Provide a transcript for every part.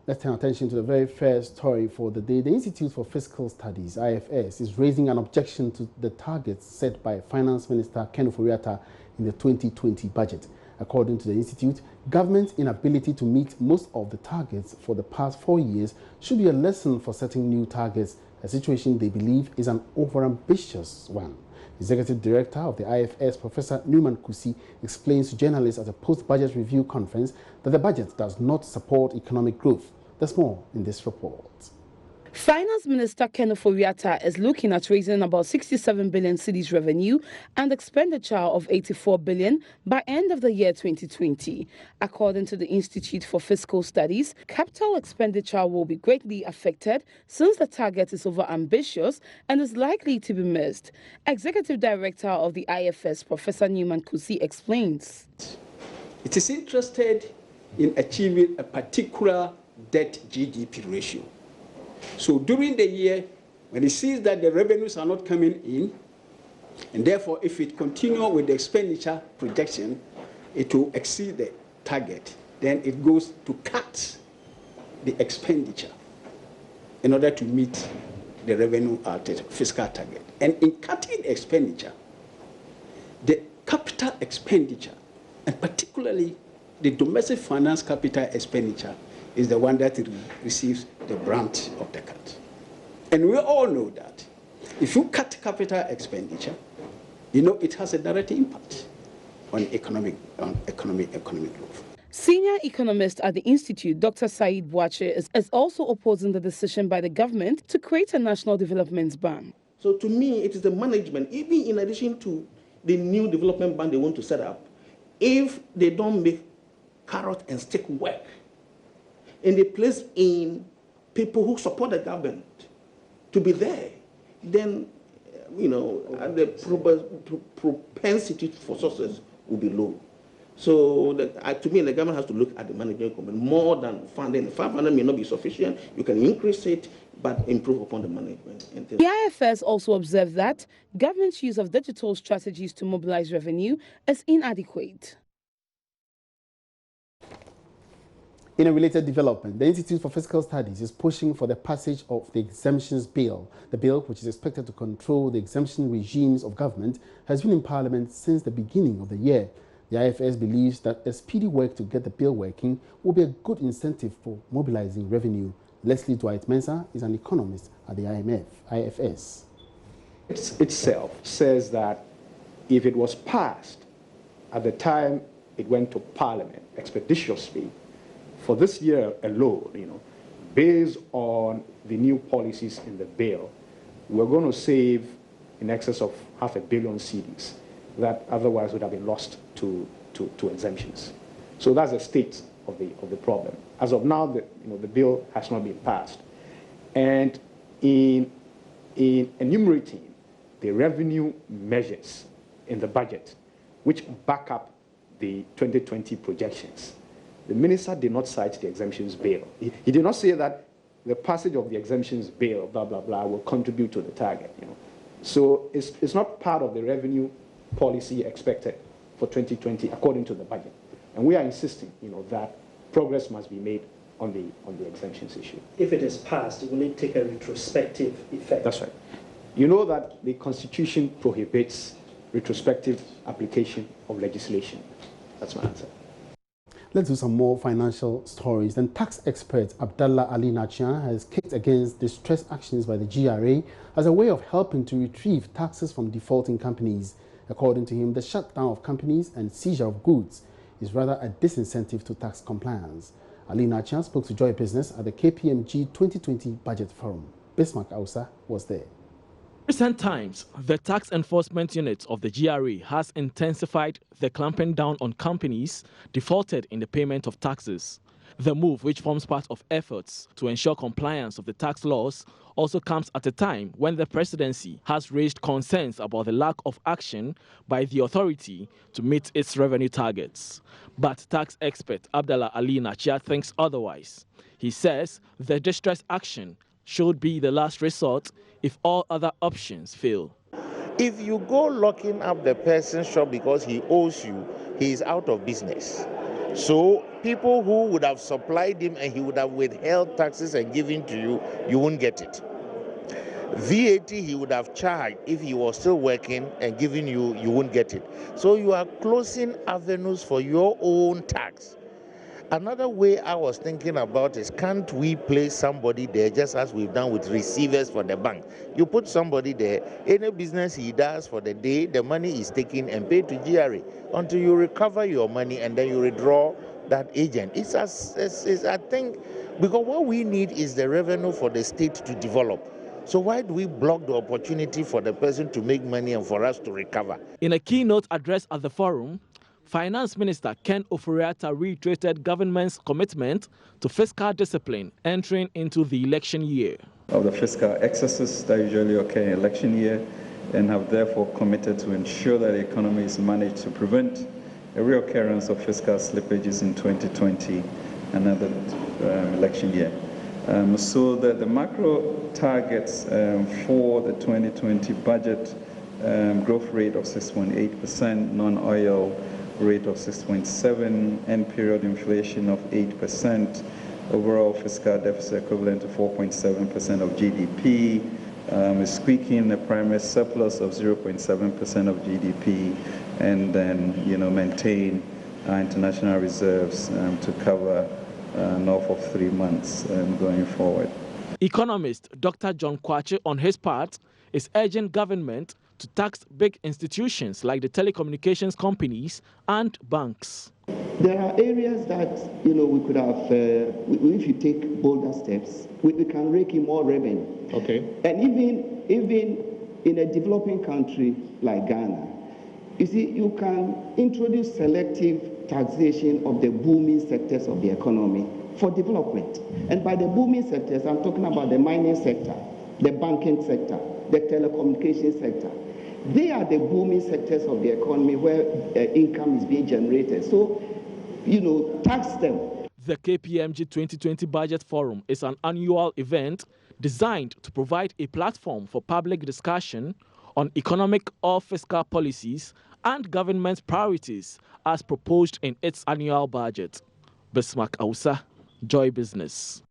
Let's turn attention to the very first story for the day. The Institute for Fiscal Studies, IFS, is raising an objection to the targets set by Finance Minister Ken Ofori-Atta in the 2020 budget. According to the Institute, government's inability to meet most of the targets for the past 4 years should be a lesson for setting new targets, a situation they believe is an overambitious one. Executive Director of the IFS, Professor Newman Kusi, explains to journalists at a post-budget review conference that the budget does not support economic growth. There's more in this report. Finance Minister Ken Ofori-Atta is looking at raising about 67 billion cedis revenue and expenditure of 84 billion by end of the year 2020. According to the Institute for Fiscal Studies, capital expenditure will be greatly affected since the target is over-ambitious and is likely to be missed. Executive Director of the IFS, Professor Newman Kusi, explains. It is interested in achieving a particular debt-GDP ratio. So during the year, when it sees that the revenues are not coming in, and therefore if it continues with the expenditure projection, it will exceed the target, then it goes to cut the expenditure in order to meet the revenue fiscal target. And in cutting expenditure, the capital expenditure, and particularly the domestic finance capital expenditure, is the one that receives the brunt of the cut. And we all know that if you cut capital expenditure, you know it has a direct impact on economic growth. Senior economist at the Institute, Dr. Said Bouache, is also opposing the decision by the government to create a national development bank. So to me, it is the management, even in addition to the new development bank they want to set up, if they don't make carrot and stick work, and they place in people who support the government to be there, then, the propensity for success will be low. So to me, the government has to look at the management component more than funding. 500 may not be sufficient. You can increase it, but improve upon the management. The IFS also observed that government's use of digital strategies to mobilize revenue is inadequate. In a related development, the Institute for Fiscal Studies is pushing for the passage of the Exemptions Bill. The bill, which is expected to control the exemption regimes of government, has been in Parliament since the beginning of the year. The IFS believes that a speedy work to get the bill working will be a good incentive for mobilizing revenue. Leslie Dwight-Mensah is an economist at the IFS. It itself says that if it was passed at the time it went to Parliament expeditiously, for this year alone, based on the new policies in the bill, we're going to save in excess of 500 million cedis that otherwise would have been lost to exemptions. So that's the state of the problem. As of now, the bill has not been passed. And in enumerating the revenue measures in the budget, which back up the 2020 projections, the minister did not cite the exemptions bill. He did not say that the passage of the exemptions bill, blah, blah, blah, will contribute to the target. So it's not part of the revenue policy expected for 2020 according to the budget. And we are insisting, that progress must be made on the exemptions issue. If it is passed, will it take a retrospective effect? That's right. You know that the Constitution prohibits retrospective application of legislation. That's my answer. Let's do some more financial stories. Then tax expert Abdallah Ali Nachian has kicked against distress actions by the GRA as a way of helping to retrieve taxes from defaulting companies. According to him, the shutdown of companies and seizure of goods is rather a disincentive to tax compliance. Ali Nachian spoke to Joy Business at the KPMG 2020 Budget Forum. Bismarck Ausa was there. In recent times, the Tax Enforcement Unit of the GRA has intensified the clamping down on companies defaulted in the payment of taxes. The move, which forms part of efforts to ensure compliance of the tax laws, also comes at a time when the presidency has raised concerns about the lack of action by the authority to meet its revenue targets. But tax expert Abdallah Ali Nachia thinks otherwise. He says the distress action should be the last resort if all other options fail. If you go locking up the person's shop because he owes you, he is out of business. So people who would have supplied him and he would have withheld taxes and given to you, you won't get it. VAT he would have charged if he was still working and giving you, you won't get it. So you are closing avenues for your own tax. Another way I was thinking about is, can't we place somebody there just as we've done with receivers for the bank? You put somebody there, any business he does for the day, the money is taken and paid to GRA until you recover your money and then you withdraw that agent. It's I think, because what we need is the revenue for the state to develop. So why do we block the opportunity for the person to make money and for us to recover? In a keynote address at the forum, Finance Minister Ken Ofori-Atta reiterated government's commitment to fiscal discipline entering into the election year. Of the fiscal excesses that usually occur in election year, and have therefore committed to ensure that the economy is managed to prevent a reoccurrence of fiscal slippages in 2020 and another election year. So that the macro targets for the 2020 budget growth rate of 6.8%, non-oil rate of 6.7%, end period inflation of 8%, overall fiscal deficit equivalent to 4.7% of GDP, squeaking a primary surplus of 0.7% of GDP, and then maintain our international reserves to cover north of 3 months going forward. Economist Dr. John Kwache, on his part, is urging government to tax big institutions like the telecommunications companies and banks. There are areas that we could have, if you take bolder steps, we can rake in more revenue. Okay. And even in a developing country like Ghana, you see, you can introduce selective taxation of the booming sectors of the economy for development. And by the booming sectors, I'm talking about the mining sector, the banking sector, the telecommunications sector. They are the booming sectors of the economy where income is being generated. So, tax them. The KPMG 2020 Budget Forum is an annual event designed to provide a platform for public discussion on economic or fiscal policies and government priorities as proposed in its annual budget. Bismarck Ausa, Joy Business.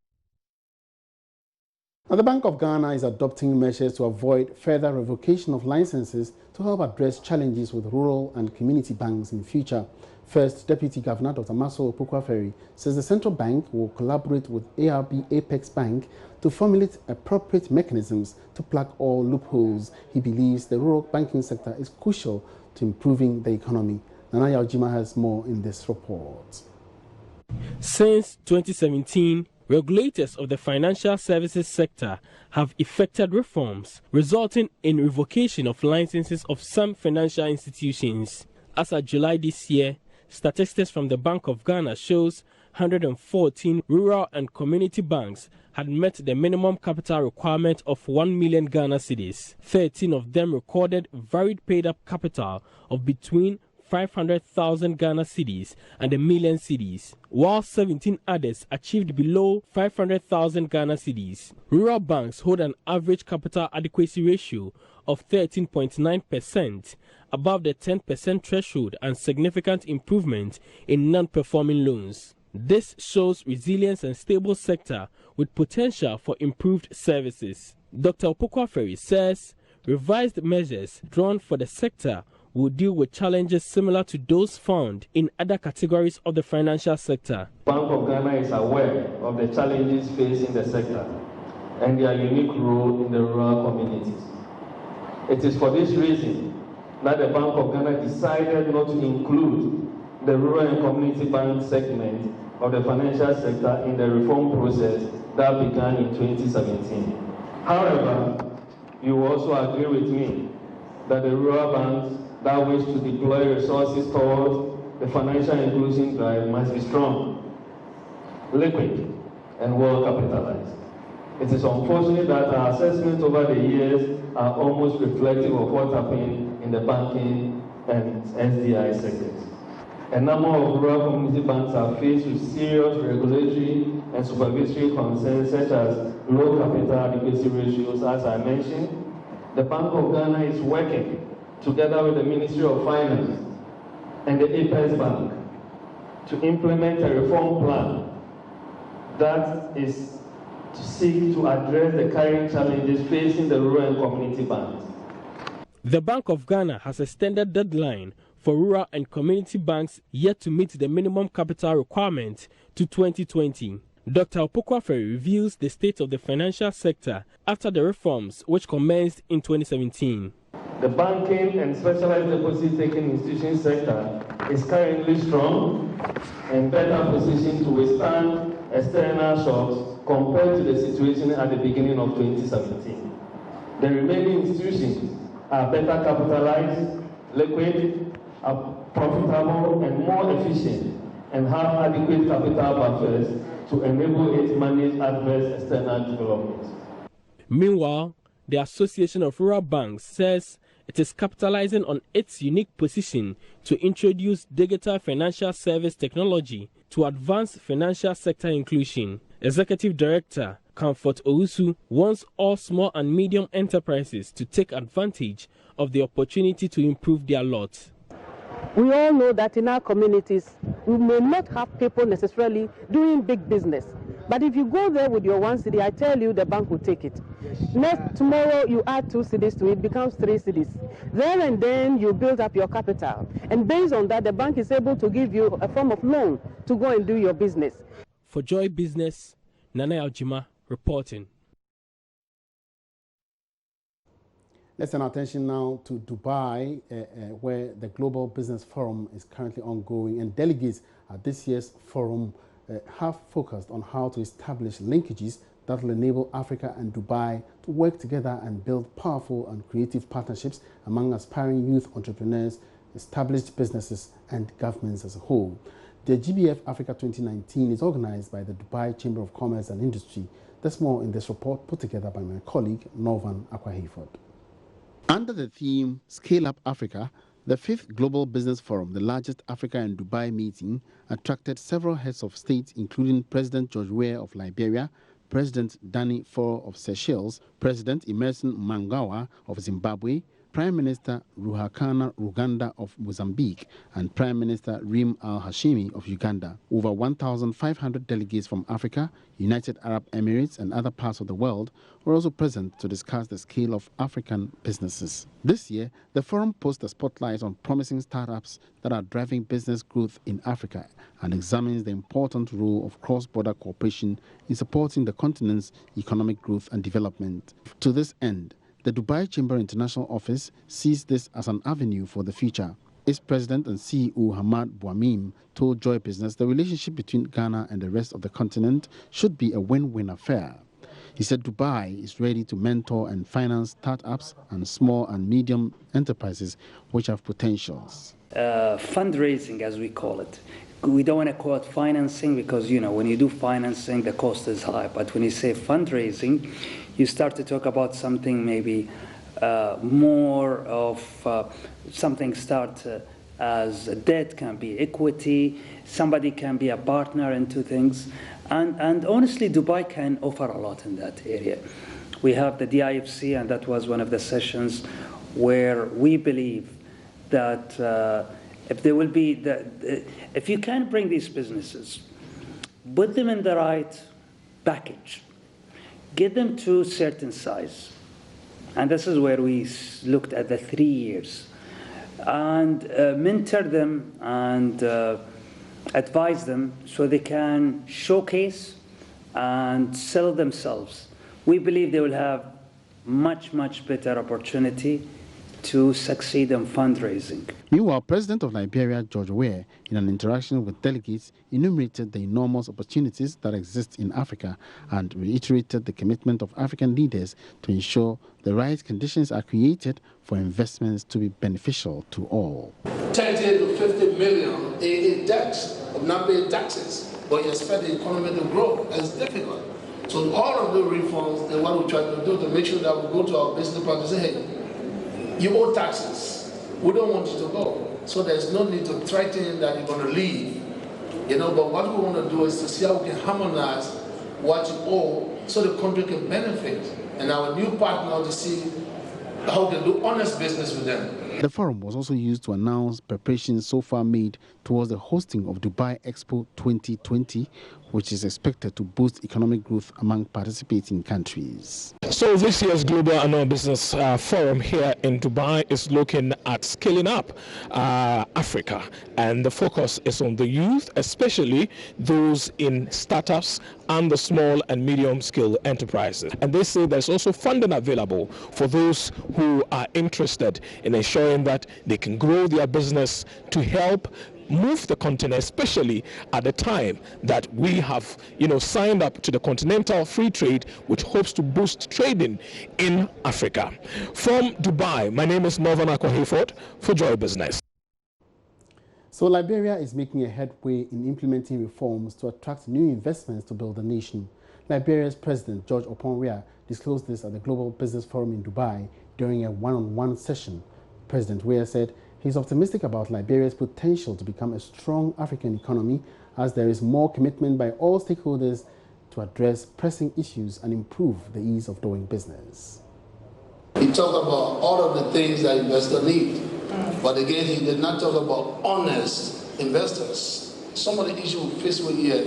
Now, the Bank of Ghana is adopting measures to avoid further revocation of licenses to help address challenges with rural and community banks in the future. First Deputy Governor Dr. Maso Opoku-Aferi says the central bank will collaborate with ARB Apex Bank to formulate appropriate mechanisms to plug all loopholes. He believes the rural banking sector is crucial to improving the economy. Nana Yaujima has more in this report. Since 2017, regulators of the financial services sector have effected reforms, resulting in revocation of licenses of some financial institutions. As of July this year, statistics from the Bank of Ghana shows 114 rural and community banks had met the minimum capital requirement of 1 million Ghana cedis. 13 of them recorded varied paid-up capital of between 500,000 Ghana cedis and 1 million cedis, while 17 others achieved below 500,000 Ghana cedis. Rural banks hold an average capital adequacy ratio of 13.9%, above the 10% threshold, and significant improvement in non-performing loans. This shows resilience and stable sector with potential for improved services. Dr. Opoku-Aferi says revised measures drawn for the sector will deal with challenges similar to those found in other categories of the financial sector. Bank of Ghana is aware of the challenges facing the sector and their unique role in the rural communities. It is for this reason that the Bank of Ghana decided not to include the rural and community bank segment of the financial sector in the reform process that began in 2017. However, you will also agree with me that the rural banks that wish to deploy resources towards the financial inclusion drive must be strong, liquid, and well capitalized. It is unfortunate that our assessments over the years are almost reflective of what happened in the banking and SDI sectors. A number of rural community banks are faced with serious regulatory and supervisory concerns such as low capital adequacy ratios. As I mentioned, the Bank of Ghana is working together with the Ministry of Finance and the Apex Bank to implement a reform plan that is to seek to address the current challenges facing the rural and community banks. The Bank of Ghana has extended deadline for rural and community banks yet to meet the minimum capital requirement to 2020. Dr. Opoku-Aferi reveals the state of the financial sector after the reforms which commenced in 2017. The banking and specialized deposit-taking institution sector is currently strong and better positioned to withstand external shocks compared to the situation at the beginning of 2017. The remaining institutions are better capitalized, liquid, are profitable and more efficient, and have adequate capital buffers to enable it to manage adverse external developments. Meanwhile, the Association of Rural Banks says it is capitalizing on its unique position to introduce digital financial service technology to advance financial sector inclusion. Executive Director Comfort Owusu wants all small and medium enterprises to take advantage of the opportunity to improve their lot. We all know that in our communities, we may not have people necessarily doing big business. But if you go there with your 1 cedi, I tell you the bank will take it. Tomorrow you add 2 cedis to it, becomes 3 cedis. There and then you build up your capital. And based on that, the bank is able to give you a form of loan to go and do your business. For Joy Business, Nana Aljima reporting. Let's turn our attention now to Dubai, where the Global Business Forum is currently ongoing, and delegates at this year's forum have focused on how to establish linkages that will enable Africa and Dubai to work together and build powerful and creative partnerships among aspiring youth entrepreneurs, established businesses, and governments as a whole. The GBF Africa 2019 is organized by the Dubai Chamber of Commerce and Industry. There's more in this report put together by my colleague, Norvan Akwa-Hayford. Under the theme Scale Up Africa, the 5th Global Business Forum, the largest Africa and Dubai meeting, attracted several heads of state, including President George Weah of Liberia, President Danny Faure of Seychelles, President Emmerson Mnangagwa of Zimbabwe, Prime Minister Ruhakana Ruganda of Mozambique, and Prime Minister Rim al-Hashimi of Uganda. Over 1,500 delegates from Africa, United Arab Emirates, and other parts of the world were also present to discuss the scale of African businesses. This year, the forum puts the spotlight on promising startups that are driving business growth in Africa and examines the important role of cross-border cooperation in supporting the continent's economic growth and development. To this end, the Dubai Chamber International Office sees this as an avenue for the future. Its president and CEO, Hamad Bouamim, told Joy Business the relationship between Ghana and the rest of the continent should be a win-win affair. He said Dubai is ready to mentor and finance startups and small and medium enterprises which have potentials. Fundraising, as we call it. We don't want to call it financing because, you know, when you do financing, the cost is high. But when you say fundraising, you start to talk about something maybe more of something start as debt, can be equity, somebody can be a partner into things. And honestly, Dubai can offer a lot in that area. We have the DIFC, and that was one of the sessions where we believe that if there will be, if you can bring these businesses, put them in the right package, get them to a certain size, and this is where we looked at the 3 years, and mentor them and advise them so they can showcase and sell themselves. We believe they will have much, much better opportunity to succeed in fundraising. Meanwhile, President of Liberia, George Weah, in an interaction with delegates, enumerated the enormous opportunities that exist in Africa and reiterated the commitment of African leaders to ensure the right conditions are created for investments to be beneficial to all. 10 to 50 million in debts of not paying taxes, but you expect the economy to grow. It's difficult. So all of the reforms, what we try to do to make sure that we go to our business partners and say, hey, you owe taxes. We don't want you to go. So there's no need to threaten that you're going to leave. You know, but what we want to do is to see how we can harmonize what you owe so the country can benefit. And our new partner to see how we can do honest business with them. The forum was also used to announce preparations so far made towards the hosting of Dubai Expo 2020, which is expected to boost economic growth among participating countries. So this year's Global Annual Business Forum here in Dubai is looking at scaling up Africa, and the focus is on the youth, especially those in startups and the small and medium-scale enterprises. And they say there's also funding available for those who are interested in ensuring that they can grow their business to help move the continent, especially at the time that we have, signed up to the Continental Free Trade, which hopes to boost trading in Africa. From Dubai, my name is Northern Hayford for Joy Business. So Liberia is making a headway in implementing reforms to attract new investments to build the nation. Liberia's President George Oponweah disclosed this at the Global Business Forum in Dubai during a one-on-one session. President Weah said he's optimistic about Liberia's potential to become a strong African economy as there is more commitment by all stakeholders to address pressing issues and improve the ease of doing business. He talked about all of the things that investors need, but again, he did not talk about honest investors. Some of the issues we face with here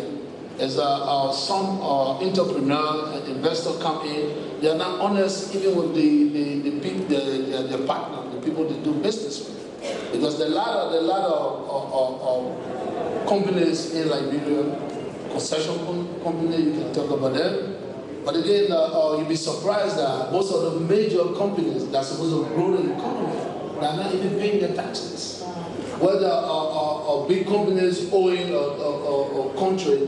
is some entrepreneurs and investors come in, they are not honest even with the partner, the people they do business with. Because there are a lot of companies in Liberia, concession companies, you can talk about them. But again, you'll be surprised that most of the major companies that are supposed to grow the economy, they're not even paying their taxes. Whether big companies owing a country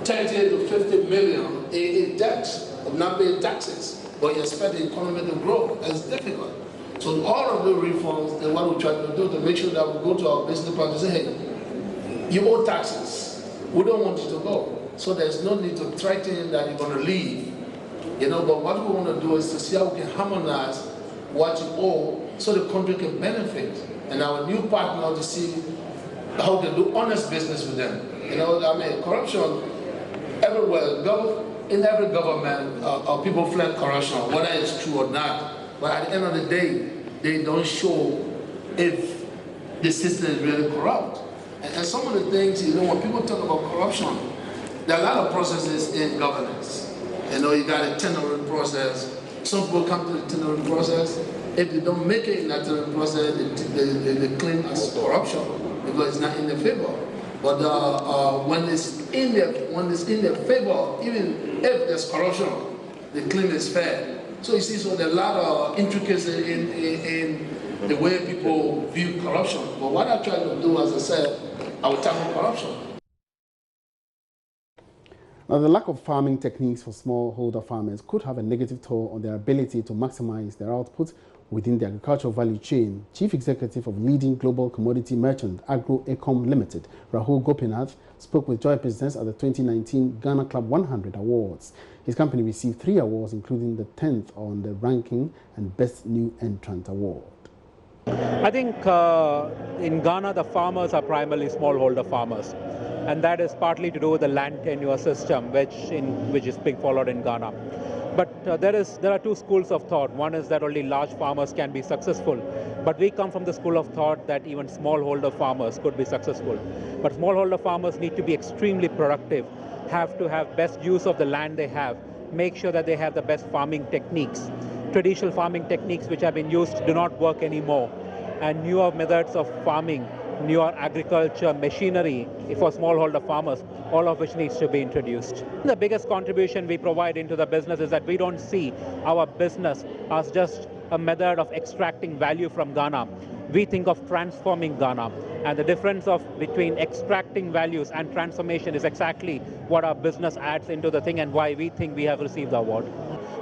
30 to 50 million in debt of not paying taxes, but you expect the economy to grow, it's difficult. So all of the reforms and what we try to do to make sure that we go to our business partners and say, hey, you owe taxes. We don't want you to go. So there's no need to threaten that you're going to leave. But what we want to do is to see how we can harmonize what you owe so the country can benefit. And our new partner to see how we can do honest business with them. Corruption everywhere. In every government, people flag corruption, whether it's true or not. But at the end of the day, they don't show if the system is really corrupt. And some of the things, when people talk about corruption, there are a lot of processes in governance. You got a tendering process. Some people come to the tendering process. If they don't make it in that tendering process, they claim as corruption because it's not in their favor. But when it's in their favor, even if there's corruption, the claim is fair. So you see, there are a lot of intricacies in the way people view corruption. But what I try to do, as I said, I will tackle corruption. Now, the lack of farming techniques for smallholder farmers could have a negative toll on their ability to maximize their output within the agricultural value chain. Chief Executive of leading global commodity merchant Agrotech Limited, Rahul Gopinath, spoke with Joy Business at the 2019 Ghana Club 100 Awards. His company received 3 awards, including the 10th on the ranking and Best New Entrant Award. I think in Ghana, the farmers are primarily smallholder farmers. And that is partly to do with the land tenure system, which is being followed in Ghana. But there are 2 schools of thought. One is that only large farmers can be successful. But we come from the school of thought that even smallholder farmers could be successful. But smallholder farmers need to be extremely productive, have to have best use of the land they have, make sure that they have the best farming techniques. Traditional farming techniques which have been used do not work anymore. And newer methods of farming, newer agriculture machinery for smallholder farmers, all of which needs to be introduced. The biggest contribution we provide into the business is that we don't see our business as just a method of extracting value from Ghana. We think of transforming Ghana, and the difference between extracting values and transformation is exactly what our business adds into the thing and why we think we have received the award.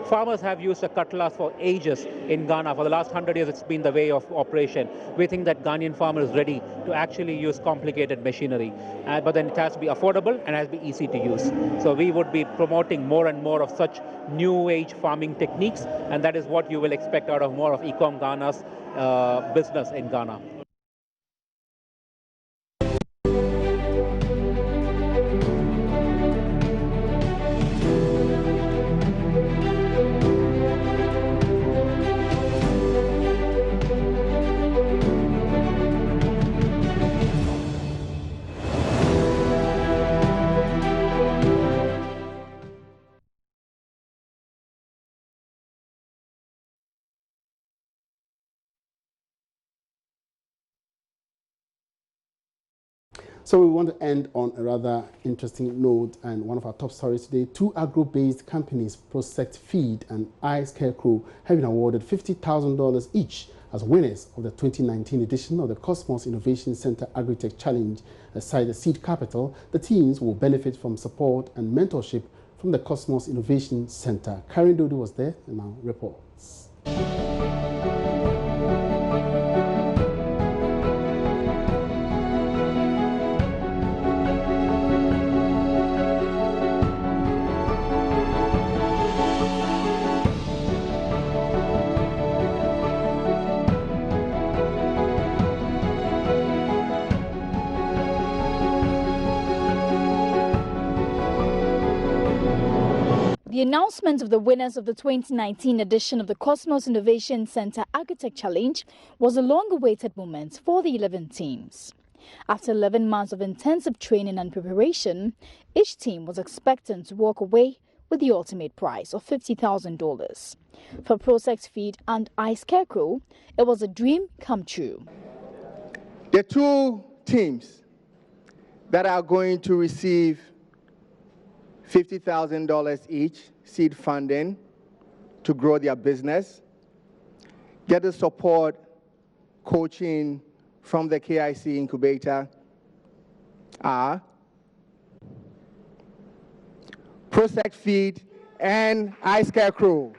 Farmers have used a cutlass for ages in Ghana. For the last 100 years, it's been the way of operation. We think that Ghanaian farmer is ready to actually use complicated machinery. But then it has to be affordable and has to be easy to use. So we would be promoting more and more of such new age farming techniques. And that is what you will expect out of more of Ecom Ghana's business in Ghana. So we want to end on a rather interesting note, and one of our top stories today, two agro-based companies, Prospect Feed and iScarecrow, have been awarded $50,000 each as winners of the 2019 edition of the Cosmos Innovation Center Agrotech Challenge. Aside the seed capital, the teams will benefit from support and mentorship from the Cosmos Innovation Center. Karen Dodo was there and now reports. The announcement of the winners of the 2019 edition of the Cosmos Innovation Center Agrotech Challenge was a long-awaited moment for the 11 teams. After 11 months of intensive training and preparation, each team was expectant to walk away with the ultimate prize of $50,000. For Prospect Feed and iScarecrow, it was a dream come true. The two teams that are going to receive $50,000 each seed funding to grow their business, get the support, coaching from the KIC incubator are Prospect Feed and iScarecrow.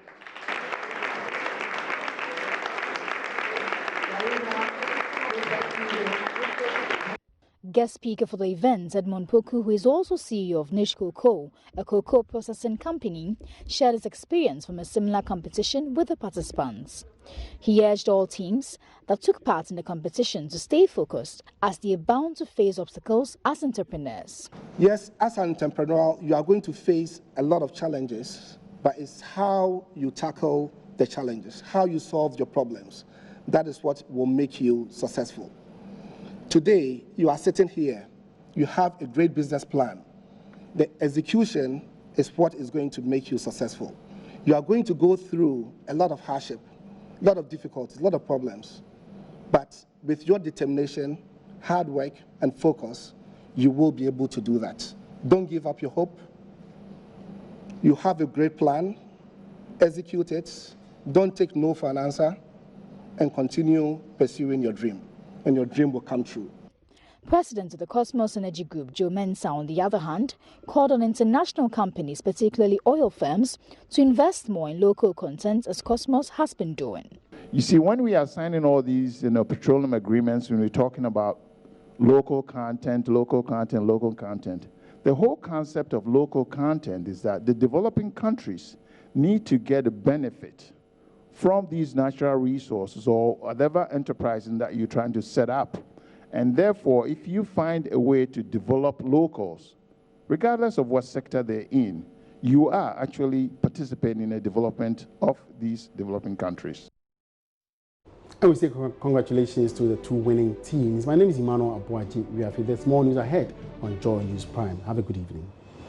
Guest speaker for the event, Edmond Poku, who is also CEO of Niche Cocoa, a cocoa processing company, shared his experience from a similar competition with the participants. He urged all teams that took part in the competition to stay focused as they are bound to face obstacles as entrepreneurs. Yes, as an entrepreneur, you are going to face a lot of challenges, but it's how you tackle the challenges, how you solve your problems. That is what will make you successful. Today, you are sitting here, you have a great business plan. The execution is what is going to make you successful. You are going to go through a lot of hardship, a lot of difficulties, a lot of problems. But with your determination, hard work, and focus, you will be able to do that. Don't give up your hope. You have a great plan, execute it, don't take no for an answer, and continue pursuing your dream. And your dream will come true. President of the Cosmos Energy Group, Joe Mensah, on the other hand, called on international companies, particularly oil firms, to invest more in local content as Cosmos has been doing. You see, when we are signing all these petroleum agreements, when we're talking about local content, the whole concept of local content is that the developing countries need to get a benefit from these natural resources or whatever enterprise that you're trying to set up. And therefore, if you find a way to develop locals, regardless of what sector they're in, you are actually participating in the development of these developing countries. And we say congratulations to the two winning teams. My name is Emmanuel Abuaji. There's more news ahead on JoyNews Prime. Have a good evening.